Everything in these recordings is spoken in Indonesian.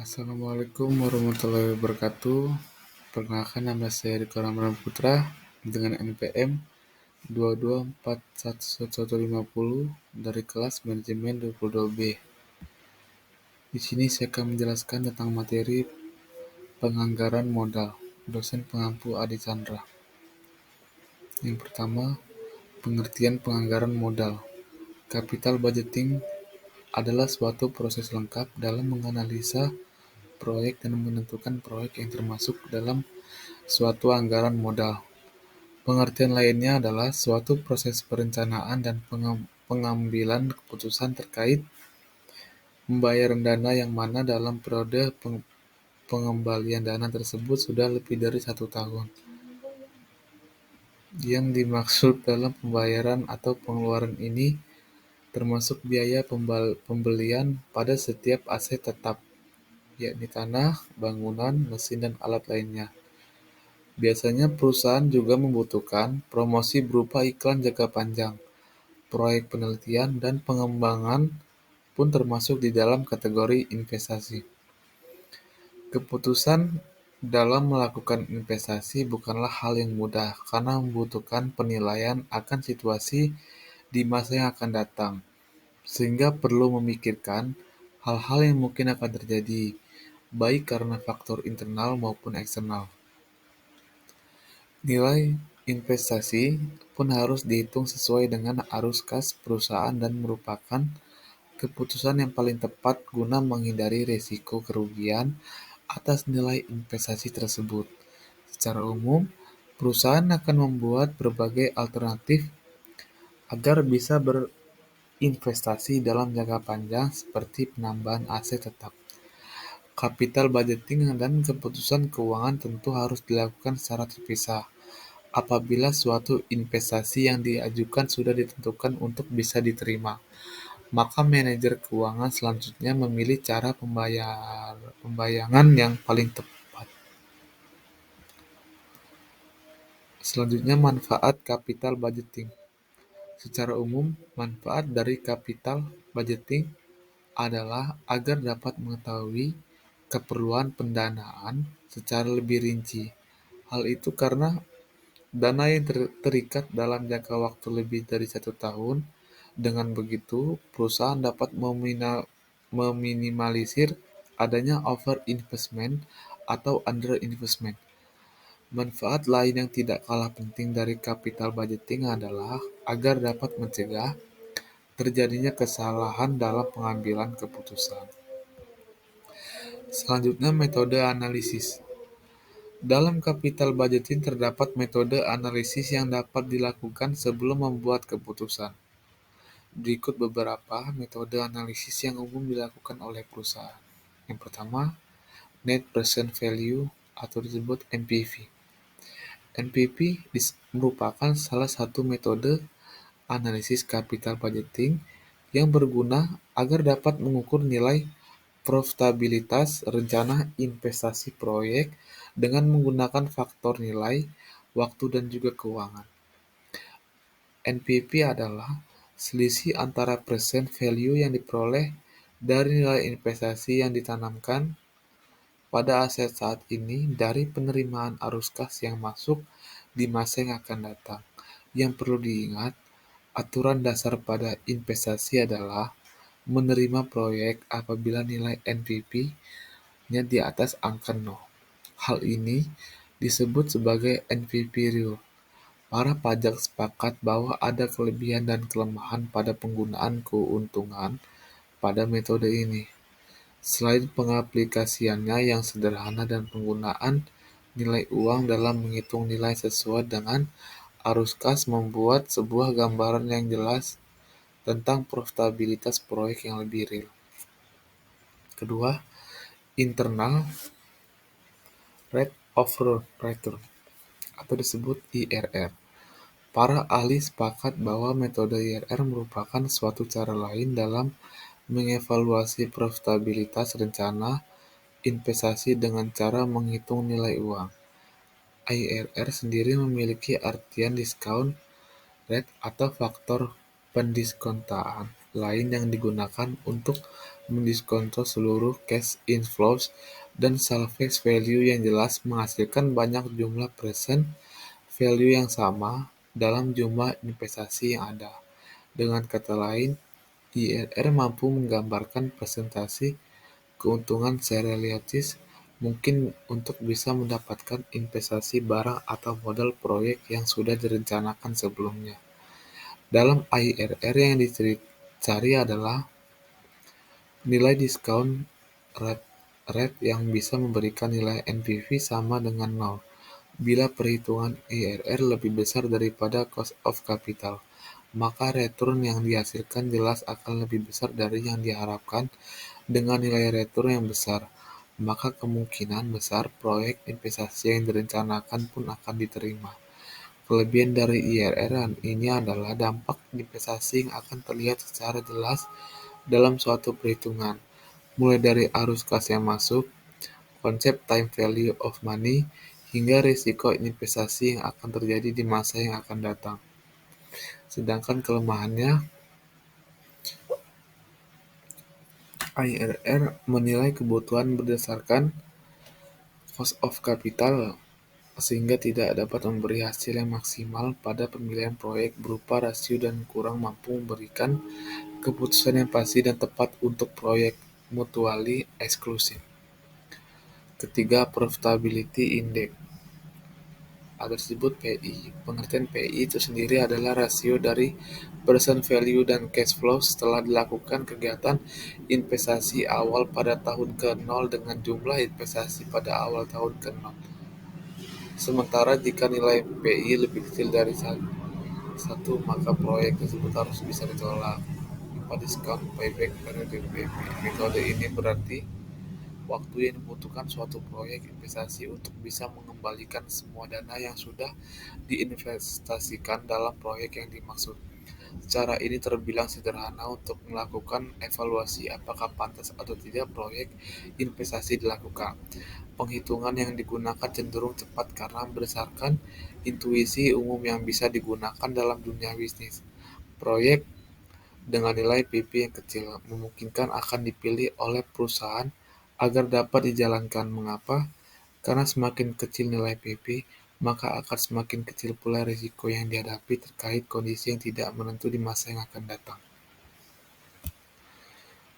Assalamualaikum warahmatullahi wabarakatuh. Perkenalkan, nama saya Riko Ramlan Putra dengan NPM 2241150 dari kelas manajemen 22B. Di sini saya akan menjelaskan tentang materi penganggaran modal. Dosen pengampu Adi Chandra. Yang pertama, pengertian penganggaran modal. Capital budgeting adalah suatu proses lengkap dalam menganalisa proyek dan menentukan proyek yang termasuk dalam suatu anggaran modal. Pengertian lainnya adalah suatu proses perencanaan dan pengambilan keputusan terkait pembayaran dana yang mana dalam periode pengembalian dana tersebut sudah lebih dari 1 tahun. Yang dimaksud dalam pembayaran atau pengeluaran ini termasuk biaya pembelian pada setiap aset tetap, yakni tanah, bangunan, mesin, dan alat lainnya. Biasanya perusahaan juga membutuhkan promosi berupa iklan jangka panjang. Proyek penelitian dan pengembangan pun termasuk di dalam kategori investasi. Keputusan dalam melakukan investasi bukanlah hal yang mudah karena membutuhkan penilaian akan situasi di masa yang akan datang, sehingga perlu memikirkan hal-hal yang mungkin akan terjadi, baik karena faktor internal maupun eksternal. Nilai investasi pun harus dihitung sesuai dengan arus kas perusahaan dan merupakan keputusan yang paling tepat guna menghindari risiko kerugian atas nilai investasi tersebut. Secara umum, perusahaan akan membuat berbagai alternatif agar bisa berinvestasi dalam jangka panjang seperti penambahan aset tetap. Capital budgeting dan keputusan keuangan tentu harus dilakukan secara terpisah. Apabila suatu investasi yang diajukan sudah ditentukan untuk bisa diterima, maka manajer keuangan selanjutnya memilih cara pembayaran yang paling tepat. Selanjutnya, manfaat capital budgeting. Secara umum, manfaat dari capital budgeting adalah agar dapat mengetahui keperluan pendanaan secara lebih rinci. Hal itu karena dana yang terikat dalam jangka waktu lebih dari 1 tahun. Dengan begitu, perusahaan dapat meminimalisir adanya over investment atau under investment. Manfaat lain yang tidak kalah penting dari capital budgeting adalah agar dapat mencegah terjadinya kesalahan dalam pengambilan keputusan. Selanjutnya, metode analisis. Dalam capital budgeting terdapat metode analisis yang dapat dilakukan sebelum membuat keputusan. Berikut beberapa metode analisis yang umum dilakukan oleh perusahaan. Yang pertama, Net Present Value atau disebut NPV. NPV merupakan salah satu metode analisis capital budgeting yang berguna agar dapat mengukur nilai profitabilitas rencana investasi proyek dengan menggunakan faktor nilai, waktu, dan juga keuangan. NPV adalah selisih antara present value yang diperoleh dari nilai investasi yang ditanamkan pada aset saat ini dari penerimaan arus kas yang masuk di masa yang akan datang. Yang perlu diingat, aturan dasar pada investasi adalah menerima proyek apabila nilai NPV-nya di atas angka 0. Hal ini disebut sebagai NPV rule. Para pajak sepakat bahwa ada kelebihan dan kelemahan pada penggunaan keuntungan pada metode ini. Selain pengaplikasiannya yang sederhana dan penggunaan nilai uang dalam menghitung nilai sesuai dengan arus kas membuat sebuah gambaran yang jelas tentang profitabilitas proyek yang lebih real. Kedua, internal rate of return atau disebut IRR. Para ahli sepakat bahwa metode IRR merupakan suatu cara lain dalam mengevaluasi profitabilitas rencana investasi dengan cara menghitung nilai uang. IRR sendiri memiliki artian discount rate atau faktor pendiskontaan. lain yang digunakan untuk mendiskontrol seluruh cash inflows dan salvage value yang jelas menghasilkan banyak jumlah present value yang sama dalam jumlah investasi yang ada. Dengan kata lain, IRR mampu menggambarkan presentasi keuntungan serialitis mungkin untuk bisa mendapatkan investasi barang atau modal proyek yang sudah direncanakan sebelumnya. Dalam IRR yang dicari adalah nilai discount rate yang bisa memberikan nilai NPV sama dengan nol. Bila perhitungan IRR lebih besar daripada cost of capital, maka return yang dihasilkan jelas akan lebih besar dari yang diharapkan. Dengan nilai return yang besar, maka kemungkinan besar proyek investasi yang direncanakan pun akan diterima. Kelebihan dari IRR ini adalah dampak investasi yang akan terlihat secara jelas dalam suatu perhitungan, mulai dari arus kas yang masuk, konsep time value of money, hingga risiko investasi yang akan terjadi di masa yang akan datang. Sedangkan kelemahannya, IRR menilai kebutuhan berdasarkan cost of capital sehingga tidak dapat memberi hasil yang maksimal pada pemilihan proyek berupa rasio dan kurang mampu memberikan keputusan yang pasti dan tepat untuk proyek mutually exclusive. Ketiga, profitability index. Ada disebut PI. Pengertian PI itu sendiri adalah rasio dari present value dan cash flow setelah dilakukan kegiatan investasi awal pada tahun ke-0 dengan jumlah investasi pada awal tahun ke-0. Sementara jika nilai PI lebih kecil dari satu, maka proyek tersebut harus bisa ditolak tanpa discount payback periode PP. Metode ini berarti waktu yang dibutuhkan suatu proyek investasi untuk bisa mengembalikan semua dana yang sudah diinvestasikan dalam proyek yang dimaksud. Cara ini terbilang sederhana untuk melakukan evaluasi apakah pantas atau tidak proyek investasi dilakukan. Penghitungan yang digunakan cenderung cepat karena berdasarkan intuisi umum yang bisa digunakan dalam dunia bisnis. Proyek dengan nilai PP yang kecil memungkinkan akan dipilih oleh perusahaan agar dapat dijalankan. Mengapa? Karena semakin kecil nilai PP, maka akan semakin kecil pula risiko yang dihadapi terkait kondisi yang tidak menentu di masa yang akan datang.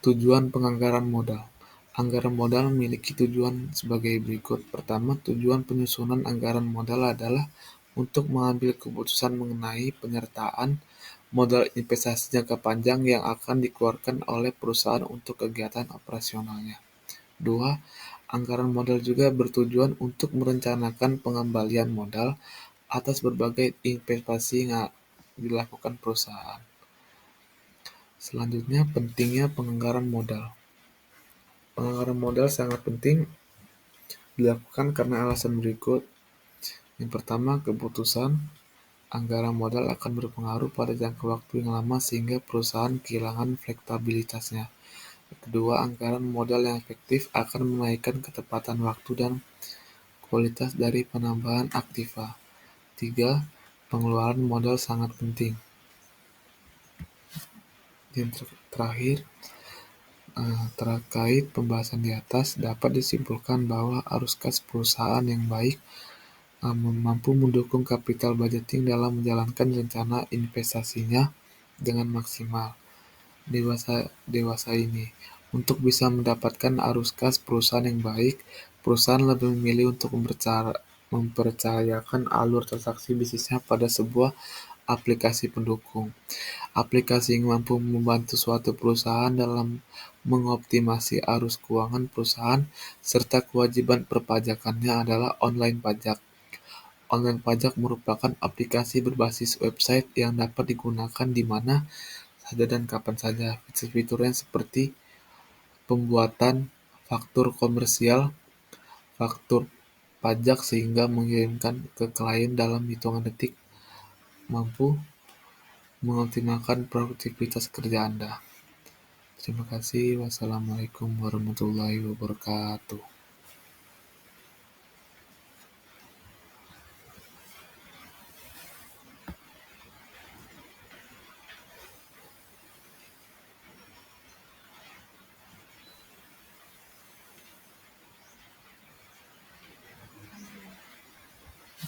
Tujuan penganggaran modal. Anggaran modal memiliki tujuan sebagai berikut. Pertama, tujuan penyusunan anggaran modal adalah untuk mengambil keputusan mengenai penyertaan modal investasi jangka panjang yang akan dikeluarkan oleh perusahaan untuk kegiatan operasionalnya. 2. Anggaran modal juga bertujuan untuk merencanakan pengembalian modal atas berbagai investasi yang dilakukan perusahaan. Selanjutnya, pentingnya penganggaran modal. Penganggaran modal sangat penting dilakukan karena alasan berikut. Yang pertama, keputusan anggaran modal akan berpengaruh pada jangka waktu yang lama sehingga perusahaan kehilangan fleksibilitasnya. Kedua, anggaran modal yang efektif akan menaikkan ketepatan waktu dan kualitas dari penambahan aktiva. 3. Pengeluaran modal sangat penting. Yang terakhir, terkait pembahasan di atas, dapat disimpulkan bahwa arus kas perusahaan yang baik mampu mendukung capital budgeting dalam menjalankan rencana investasinya dengan maksimal. Dewasa ini, untuk bisa mendapatkan arus kas perusahaan yang baik, perusahaan lebih memilih untuk mempercayakan alur transaksi bisnisnya pada sebuah aplikasi pendukung. Aplikasi yang mampu membantu suatu perusahaan dalam mengoptimasi arus keuangan perusahaan serta kewajiban perpajakannya adalah online pajak. Online pajak merupakan aplikasi berbasis website yang dapat digunakan di mana saja dan kapan saja. Fitur-fiturnya seperti pembuatan faktur komersial, faktur pajak sehingga mengirimkan ke klien dalam hitungan detik mampu mengoptimalkan produktivitas kerja Anda. Terima kasih. Wassalamualaikum warahmatullahi wabarakatuh.